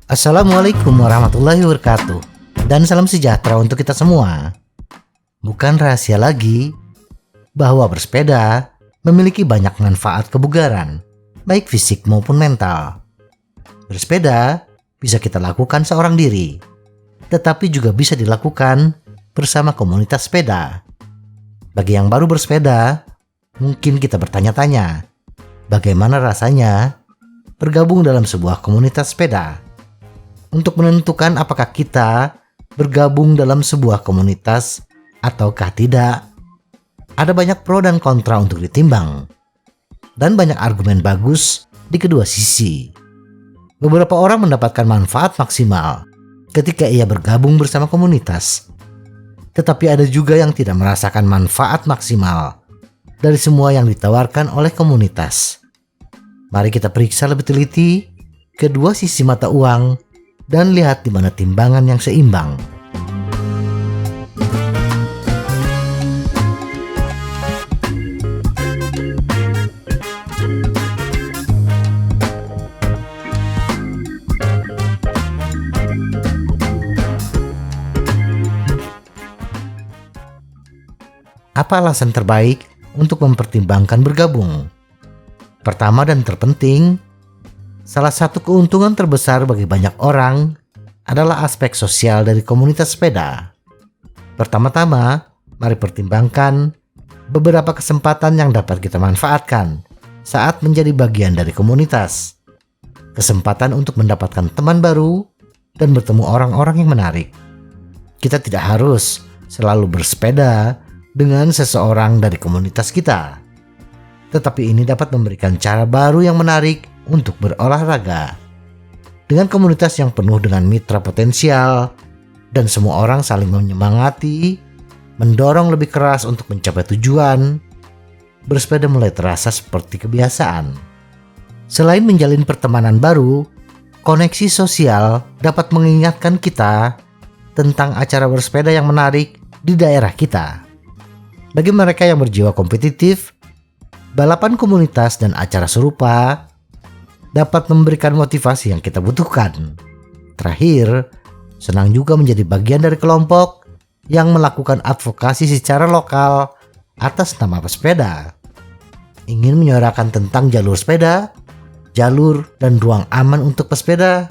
Assalamualaikum warahmatullahi wabarakatuh. Dan salam sejahtera untuk kita semua. Bukan rahasia lagi bahwa bersepeda memiliki banyak manfaat kebugaran, baik fisik maupun mental. Bersepeda bisa kita lakukan seorang diri, tetapi juga bisa dilakukan bersama komunitas sepeda. Bagi yang baru bersepeda, mungkin kita bertanya-tanya, bagaimana rasanya bergabung dalam sebuah komunitas sepeda? Untuk menentukan apakah kita bergabung dalam sebuah komunitas ataukah tidak, ada banyak pro dan kontra untuk ditimbang, dan banyak argumen bagus di kedua sisi. Beberapa orang mendapatkan manfaat maksimal ketika ia bergabung bersama komunitas, tetapi ada juga yang tidak merasakan manfaat maksimal dari semua yang ditawarkan oleh komunitas. Mari kita periksa lebih teliti kedua sisi mata uang dan lihat di mana timbangan yang seimbang. Apa alasan terbaik untuk mempertimbangkan bergabung? Pertama dan terpenting, salah satu keuntungan terbesar bagi banyak orang adalah aspek sosial dari komunitas sepeda. Pertama-tama, mari pertimbangkan beberapa kesempatan yang dapat kita manfaatkan saat menjadi bagian dari komunitas. Kesempatan untuk mendapatkan teman baru dan bertemu orang-orang yang menarik. Kita tidak harus selalu bersepeda dengan seseorang dari komunitas kita, tetapi ini dapat memberikan cara baru yang menarik untuk berolahraga. Dengan komunitas yang penuh dengan mitra potensial dan semua orang saling menyemangati, mendorong lebih keras untuk mencapai tujuan, bersepeda mulai terasa seperti kebiasaan. Selain menjalin pertemanan baru, koneksi sosial dapat mengingatkan kita tentang acara bersepeda yang menarik di daerah kita. Bagi mereka yang berjiwa kompetitif, balapan komunitas dan acara serupa dapat memberikan motivasi yang kita butuhkan. Terakhir, senang juga menjadi bagian dari kelompok yang melakukan advokasi secara lokal atas nama pesepeda. Ingin menyuarakan tentang jalur sepeda, jalur dan ruang aman untuk pesepeda.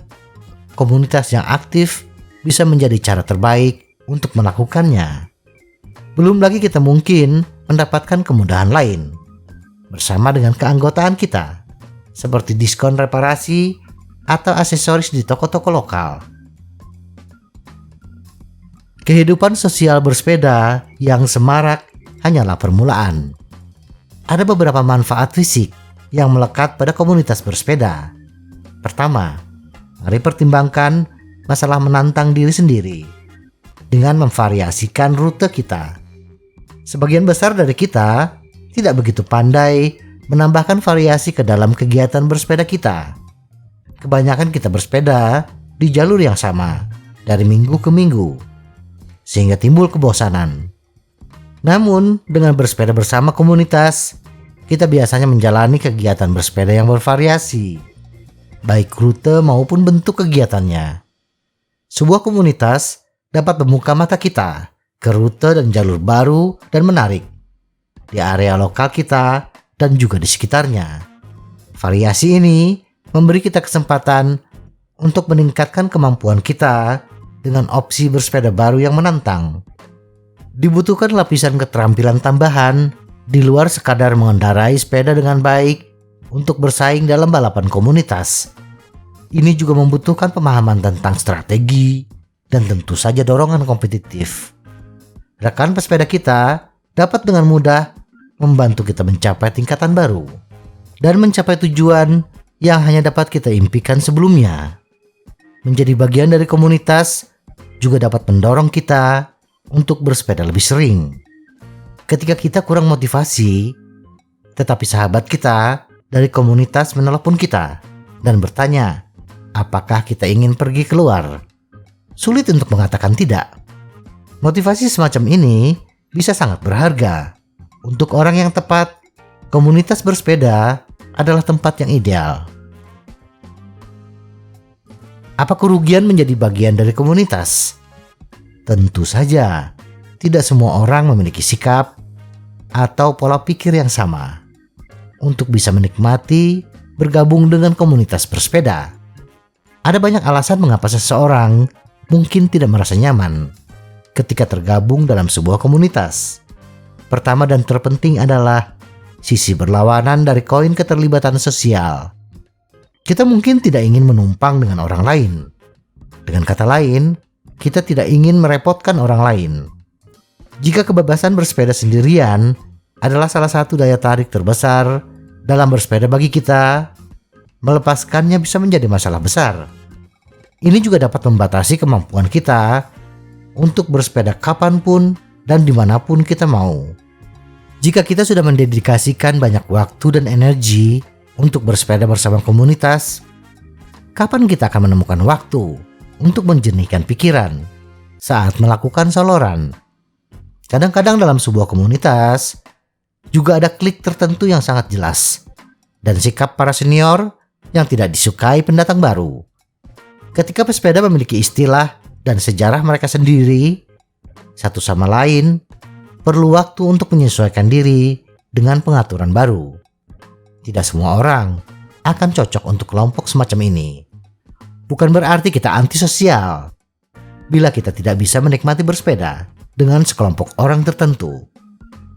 Komunitas yang aktif bisa menjadi cara terbaik untuk melakukannya. Belum lagi kita mungkin mendapatkan kemudahan lain bersama dengan keanggotaan kita, seperti diskon reparasi atau aksesoris di toko-toko lokal. Kehidupan sosial bersepeda yang semarak hanyalah permulaan. Ada beberapa manfaat fisik yang melekat pada komunitas bersepeda. Pertama, mari pertimbangkan masalah menantang diri sendiri dengan memvariasikan rute kita. Sebagian besar dari kita tidak begitu pandai menambahkan variasi ke dalam kegiatan bersepeda kita. Kebanyakan kita bersepeda di jalur yang sama dari minggu ke minggu, sehingga timbul kebosanan. Namun, dengan bersepeda bersama komunitas, kita biasanya menjalani kegiatan bersepeda yang bervariasi, baik rute maupun bentuk kegiatannya. Sebuah komunitas dapat membuka mata kita ke rute dan jalur baru dan menarik di area lokal kita dan juga di sekitarnya. Variasi ini memberi kita kesempatan untuk meningkatkan kemampuan kita dengan opsi bersepeda baru yang menantang. Dibutuhkan lapisan keterampilan tambahan di luar sekadar mengendarai sepeda dengan baik untuk bersaing dalam balapan komunitas. Ini juga membutuhkan pemahaman tentang strategi dan tentu saja dorongan kompetitif. Rekan pesepeda kita dapat dengan mudah membantu kita mencapai tingkatan baru dan mencapai tujuan yang hanya dapat kita impikan sebelumnya. Menjadi bagian dari komunitas juga dapat mendorong kita untuk bersepeda lebih sering. Ketika kita kurang motivasi, tetapi sahabat kita dari komunitas menelepon kita dan bertanya, apakah kita ingin pergi keluar? Sulit untuk mengatakan tidak. Motivasi semacam ini bisa sangat berharga. Untuk orang yang tepat, komunitas bersepeda adalah tempat yang ideal. Apa kerugian menjadi bagian dari komunitas? Tentu saja, tidak semua orang memiliki sikap atau pola pikir yang sama untuk bisa menikmati bergabung dengan komunitas bersepeda. Ada banyak alasan mengapa seseorang mungkin tidak merasa nyaman ketika tergabung dalam sebuah komunitas. Pertama dan terpenting adalah sisi berlawanan dari koin keterlibatan sosial. Kita mungkin tidak ingin menumpang dengan orang lain. Dengan kata lain, kita tidak ingin merepotkan orang lain. Jika kebebasan bersepeda sendirian adalah salah satu daya tarik terbesar dalam bersepeda bagi kita, melepaskannya bisa menjadi masalah besar. Ini juga dapat membatasi kemampuan kita untuk bersepeda kapanpun dan dimanapun kita mau. Jika kita sudah mendedikasikan banyak waktu dan energi untuk bersepeda bersama komunitas, kapan kita akan menemukan waktu untuk menjernihkan pikiran saat melakukan soloran? Kadang-kadang dalam sebuah komunitas juga ada klik tertentu yang sangat jelas dan sikap para senior yang tidak disukai pendatang baru. Ketika pesepeda memiliki istilah dan sejarah mereka sendiri, satu sama lain perlu waktu untuk menyesuaikan diri dengan pengaturan baru. Tidak semua orang akan cocok untuk kelompok semacam ini. Bukan berarti kita antisosial bila kita tidak bisa menikmati bersepeda dengan sekelompok orang tertentu.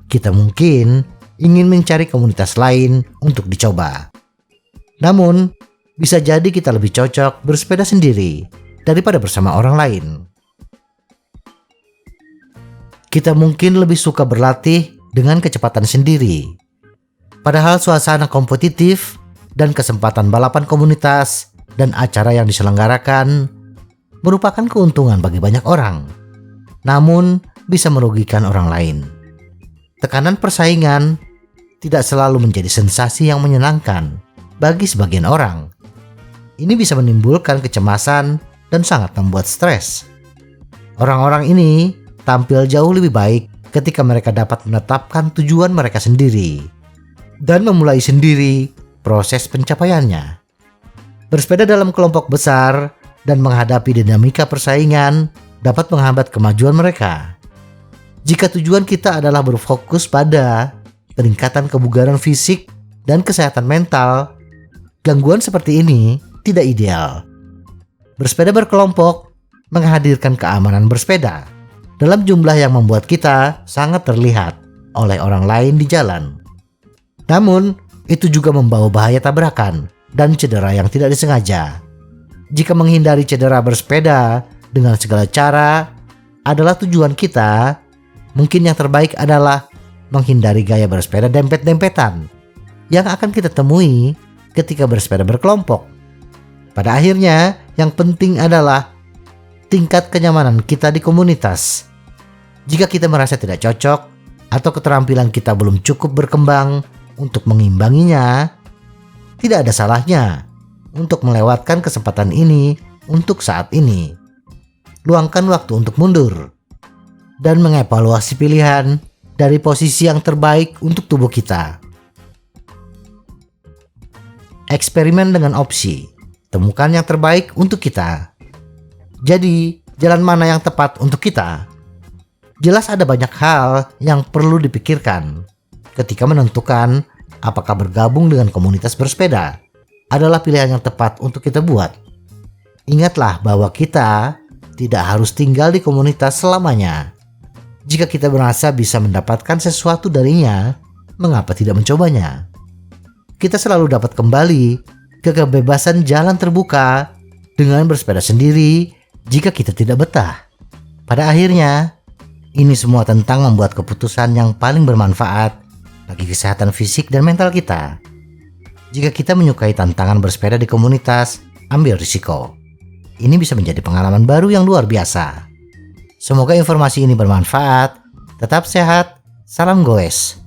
Kita mungkin ingin mencari komunitas lain untuk dicoba. Namun, bisa jadi kita lebih cocok bersepeda sendiri daripada bersama orang lain. Kita mungkin lebih suka berlatih dengan kecepatan sendiri. Padahal suasana kompetitif dan kesempatan balapan komunitas dan acara yang diselenggarakan merupakan keuntungan bagi banyak orang, namun bisa merugikan orang lain. Tekanan persaingan tidak selalu menjadi sensasi yang menyenangkan bagi sebagian orang. Ini bisa menimbulkan kecemasan dan sangat membuat stres. Orang-orang ini tampil jauh lebih baik ketika mereka dapat menetapkan tujuan mereka sendiri dan memulai sendiri proses pencapaiannya. Bersepeda dalam kelompok besar dan menghadapi dinamika persaingan dapat menghambat kemajuan mereka. Jika tujuan kita adalah berfokus pada peningkatan kebugaran fisik dan kesehatan mental, gangguan seperti ini tidak ideal. Bersepeda berkelompok menghadirkan keamanan bersepeda dalam jumlah yang membuat kita sangat terlihat oleh orang lain di jalan. Namun, itu juga membawa bahaya tabrakan dan cedera yang tidak disengaja. Jika menghindari cedera bersepeda dengan segala cara adalah tujuan kita, mungkin yang terbaik adalah menghindari gaya bersepeda dempet-dempetan yang akan kita temui ketika bersepeda berkelompok. Pada akhirnya, yang penting adalah tingkat kenyamanan kita di komunitas. Jika kita merasa tidak cocok atau keterampilan kita belum cukup berkembang untuk mengimbanginya, tidak ada salahnya untuk melewatkan kesempatan ini untuk saat ini. Luangkan waktu untuk mundur dan mengevaluasi pilihan dari posisi yang terbaik untuk tubuh kita. Eksperimen dengan opsi, temukan yang terbaik untuk kita. Jadi, jalan mana yang tepat untuk kita? Jelas ada banyak hal yang perlu dipikirkan ketika menentukan apakah bergabung dengan komunitas bersepeda adalah pilihan yang tepat untuk kita buat. Ingatlah bahwa kita tidak harus tinggal di komunitas selamanya. Jika kita merasa bisa mendapatkan sesuatu darinya, mengapa tidak mencobanya? Kita selalu dapat kembali ke kebebasan jalan terbuka dengan bersepeda sendiri jika kita tidak betah. Pada akhirnya, ini semua tentang membuat keputusan yang paling bermanfaat bagi kesehatan fisik dan mental kita. Jika kita menyukai tantangan bersepeda di komunitas, ambil risiko. Ini bisa menjadi pengalaman baru yang luar biasa. Semoga informasi ini bermanfaat. Tetap sehat, salam goes.